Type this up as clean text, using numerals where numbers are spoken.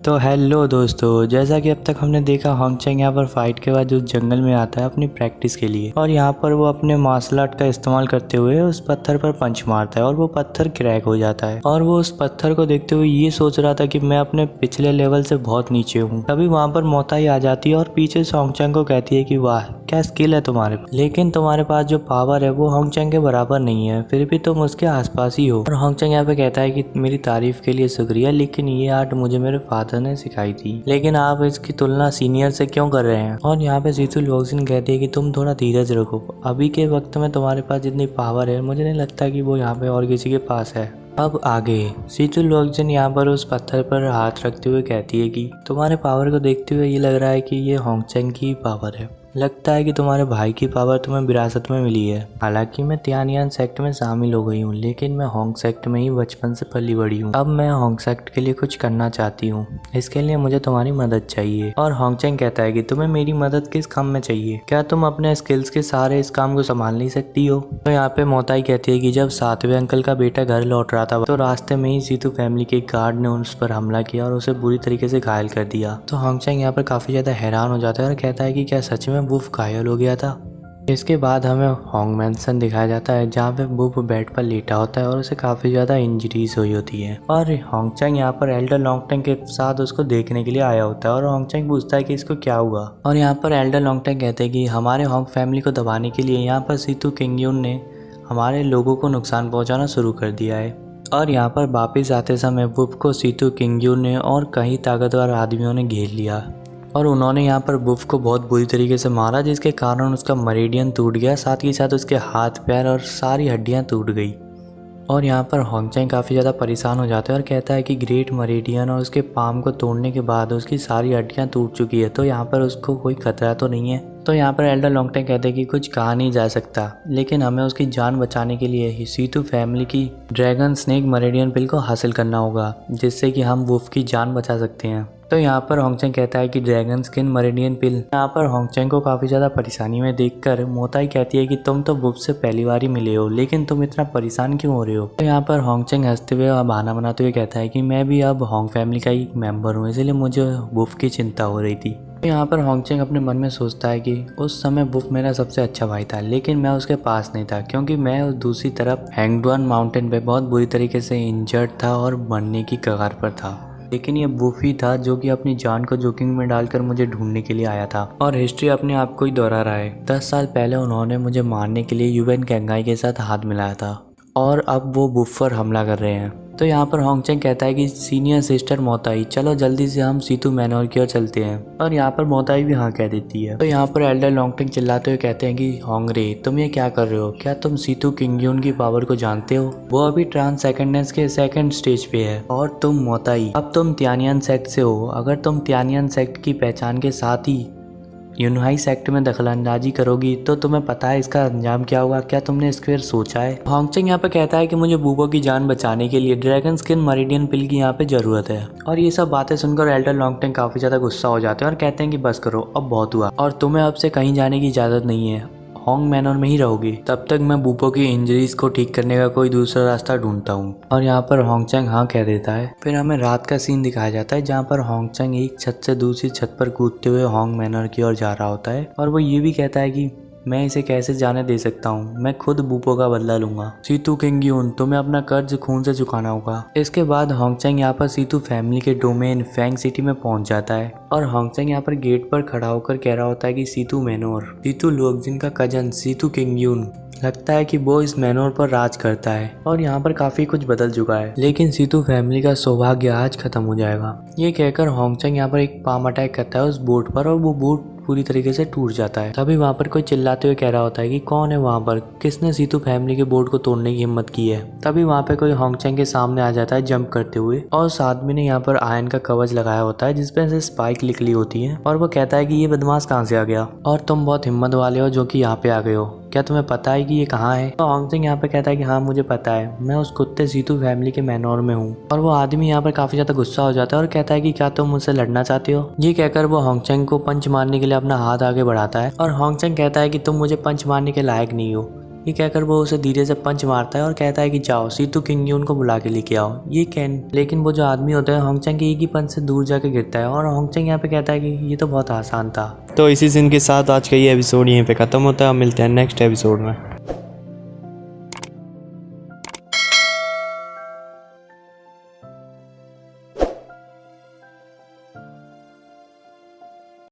तो हेलो दोस्तों, जैसा कि अब तक हमने देखा होंगचेंग यहाँ पर फाइट के बाद उस जंगल में आता है अपनी प्रैक्टिस के लिए। और यहाँ पर वो अपने मार्शल आर्ट का इस्तेमाल करते हुए उस पत्थर पर पंच मारता है और वो पत्थर क्रैक हो जाता है। और वो उस पत्थर को देखते हुए ये सोच रहा था कि मैं अपने पिछले लेवल से बहुत नीचे हूँ। तभी वहाँ पर मोताई आ जाती है और पीछे से होंगचेंग को कहती है कि वाह क्या स्किल है तुम्हारे पास, लेकिन तुम्हारे पास जो पावर है वो होंगचेंग के बराबर नहीं है, फिर भी तुम उसके आसपास ही हो। और होंगचेंग यहाँ पे कहता है कि मेरी तारीफ के लिए शुक्रिया, लेकिन ये आर्ट मुझे मेरे फादर ने सिखाई थी, लेकिन आप इसकी तुलना सीनियर से क्यों कर रहे हैं। और यहाँ पे जीतू लोगजिन कहती है कि तुम थोड़ा धीरज रखो, अभी के वक्त में तुम्हारे पास जितनी पावर है मुझे नहीं लगता कि वो यहाँ पे और किसी के पास है। अब आगे सीतू लोगजिन यहाँ पर उस पत्थर पर हाथ रखते हुए कहती है कि तुम्हारे पावर को देखते हुए ये लग रहा है कि ये होंगचेंग की पावर है, लगता है कि तुम्हारे भाई की पावर तुम्हें विरासत में मिली है। हालांकि मैं तियानियन सेक्ट में शामिल हो गई हूँ, लेकिन मैं होंग सेक्ट में ही बचपन से पली बड़ी हूँ। अब मैं होंग सेक्ट के लिए कुछ करना चाहती हूँ, इसके लिए मुझे तुम्हारी मदद चाहिए। और होंगचेंग कहता है कि तुम्हें मेरी मदद किस काम में चाहिए, क्या तुम अपने स्किल्स के सहारे इस काम को संभाल नहीं सकती हो। तो यहाँ पे मोताई कहती है कि जब 7वें अंकल का बेटा घर लौट रहा था तो रास्ते में ही सीतू फैमिली के गार्ड ने उस पर हमला किया और उसे बुरी तरीके से घायल कर दिया। तो होंगचेंग यहाँ पर काफी ज्यादा हैरान हो जाता है और कहता है कि क्या सच में वुल्फ घायल हो गया था। इसके बाद हमें होंग मैंसन दिखाया जाता है जहाँ पे वुल्फ बेड पर लेटा होता है और उसे काफ़ी ज़्यादा इंजरीज हुई होती है। और होंगचेंग यहाँ पर एल्डर लॉन्गटेंग के साथ उसको देखने के लिए आया होता है और होंगचेंग पूछता है कि इसको क्या हुआ। और यहाँ पर एल्डर लॉन्गटेंग कहते हैं कि हमारे होंग फैमिली को दबाने के लिए यहाँ पर सीतू किंगयून ने हमारे लोगों को नुकसान पहुँचाना शुरू कर दिया है। और यहाँ पर वापिस आते समय वुल्फ को सीतू किंगयून ने और कई ताकतवर आदमियों ने घेर लिया और उन्होंने यहाँ पर वुल्फ को बहुत बुरी तरीके से मारा, जिसके कारण उसका मरीडियन टूट गया, साथ ही साथ उसके हाथ पैर और सारी हड्डियाँ टूट गई। और यहाँ पर होंगचेंग काफ़ी ज़्यादा परेशान हो जाता है और कहता है कि ग्रेट मरीडियन और उसके पाम को तोड़ने के बाद उसकी सारी हड्डियाँ टूट चुकी है, तो यहाँ पर उसको कोई खतरा तो नहीं है। तो यहाँ पर एल्डर लॉन्गटेंग कहते हैं कि कुछ कहा नहीं जा सकता, लेकिन हमें उसकी जान बचाने के लिए ही सीतू फैमिली की ड्रैगन स्नेक मरीडियन पिल को हासिल करना होगा, जिससे कि हम वुल्फ की जान बचा सकते हैं। तो यहाँ पर होंगचेंग कहता है कि ड्रैगन स्किन मरीडियन पिल। यहाँ पर होंगचेंग को काफ़ी ज़्यादा परेशानी में देखकर मोताई कहती है कि तुम तो वुल्फ से पहली बार ही मिले हो, लेकिन तुम इतना परेशान क्यों हो रहे हो। तो यहाँ पर होंगचेंग हंसते हुए और बहाना बनाते हुए कहता है कि मैं भी अब होंग फैमिली का ही मेंबर हूँ, इसलिए मुझे वुल्फ की चिंता हो रही थी। तो यहाँ पर होंगचेंग अपने मन में सोचता है कि उस समय वुल्फ मेरा सबसे अच्छा भाई था, लेकिन मैं उसके पास नहीं था क्योंकि मैं उस दूसरी तरफ हैंगडुआन माउंटेन पे बहुत बुरी तरीके से इंजर्ड था और मरने की कगार पर था। लेकिन ये वुल्फ ही था जो कि अपनी जान को जोखिम में डालकर मुझे ढूंढने के लिए आया था। और हिस्ट्री अपने आप को ही दोहरा रहा है। 10 साल पहले उन्होंने मुझे मारने के लिए युवेन कैंगाई के साथ हाथ मिलाया था और अब वो वुल्फ पर हमला कर रहे हैं। तो यहाँ पर होंगचेंग कहता है कि सीनियर सिस्टर मोताई, चलो जल्दी से हम सीतू मैनोर की ओर चलते हैं। और यहाँ पर मोताई भी हाँ कह देती है। तो यहाँ पर एल्डर लॉन्गटेंग चिल्लाते हुए कहते हैं कि होंगरे तुम ये क्या कर रहे हो, क्या तुम सीतू किंगयून की पावर को जानते हो। वो अभी ट्रांस सेकेंडनेस के सेकंड स्टेज पे है और तुम मोताई अब तुम तियानियन सेक्ट से हो। अगर तुम तियानियन सेक्ट की पहचान के साथ ही यूनहाई सेक्ट में दखलंदाजी करोगी तो तुम्हें पता है इसका अंजाम क्या होगा। क्या तुमने इसके बारे सोचा है। होंगचेंग यहाँ पे कहता है कि मुझे बूबो की जान बचाने के लिए ड्रैगन स्किन मरीडियन पिल की यहाँ पे जरूरत है। और ये सब बातें सुनकर एल्डर लॉन्गटेंग काफी ज्यादा गुस्सा हो जाते हैं और कहते हैं कि बस करो, अब बहुत हुआ और तुम्हें अब से कहीं जाने की इजाजत नहीं है, होंग मैनर में ही रहोगी। तब तक मैं बूपो की इंजरीज को ठीक करने का कोई दूसरा रास्ता ढूंढता हूँ। और यहाँ पर होंगचेंग हाँ कह देता है। फिर हमें रात का सीन दिखाया जाता है जहाँ पर होंगचेंग एक छत से दूसरी छत पर कूदते हुए होंग मैनर की ओर जा रहा होता है और वो ये भी कहता है कि मैं इसे कैसे जाने दे सकता हूँ, मैं खुद बूपो का बदला लूंगा। सीतू किंगयून तुम्हें अपना कर्ज खून से चुकाना होगा। इसके बाद होंगचेंग यहाँ पर सीतू फैमिली के डोमेन फैंग सिटी में पहुंच जाता है और होंगचेंग यहाँ पर गेट पर खड़ा होकर कह रहा होता है कि सीतू मैनोर, सीतू लोगजिन का कजन सीतू किंगयून, लगता है कि वो इस मैनोर पर राज करता है और यहाँ पर काफी कुछ बदल चुका है, लेकिन सीतू फैमिली का सौभाग्य आज खत्म हो जाएगा। ये कहकर होंगचेंग यहाँ पर एक पाम अटैक करता है उस बोट पर और वो बोट पूरी तरीके से टूट जाता है। तभी वहाँ पर कोई चिल्लाते हुए कह रहा होता है कि कौन है वहाँ पर, किसने सीतू फैमिली के बोर्ड को तोड़ने की हिम्मत की है। तभी वहाँ पे कोई होंगचेंग के सामने आ जाता है जंप करते हुए और उस आदमी ने यहाँ पर आयरन का कवच लगाया होता है जिसपे से स्पाइक निकली होती है और वो कहता है कि ये बदमाश कहाँ से आ गया और तुम बहुत हिम्मत वाले हो जो कि यहाँ पे आ गए हो, क्या तुम्हें पता है कि ये कहाँ है। तो होंगचेंग यहाँ पे कहता है कि हाँ मुझे पता है, मैं उस कुत्ते सीतू फैमिली के मैनोर में हूँ। और वो आदमी यहाँ पर काफी ज्यादा गुस्सा हो जाता है और कहता है कि क्या तुम मुझसे लड़ना चाहते हो। ये कहकर वो होंगचेंग को पंच मारने के लिए अपना हाथ आगे बढ़ाता है और होंगचेंग कहता है कि तुम मुझे पंच मारने के लायक नहीं हो, ये कहकर वो उसे धीरे से पंच मारता है और कहता है कि जाओ सीतू किंग उनको बुला के लेके आओ। ये कैन लेकिन वो जो आदमी होता है होंगचैंग के एक ही पंच से दूर जाके गिरता है और होंगचैंग यहाँ पे कहता है कि ये तो बहुत आसान था। तो इसी सीन के साथ आज का ये एपिसोड यहीं पे ख़त्म होता है। मिलते हैं नेक्स्ट एपिसोड में।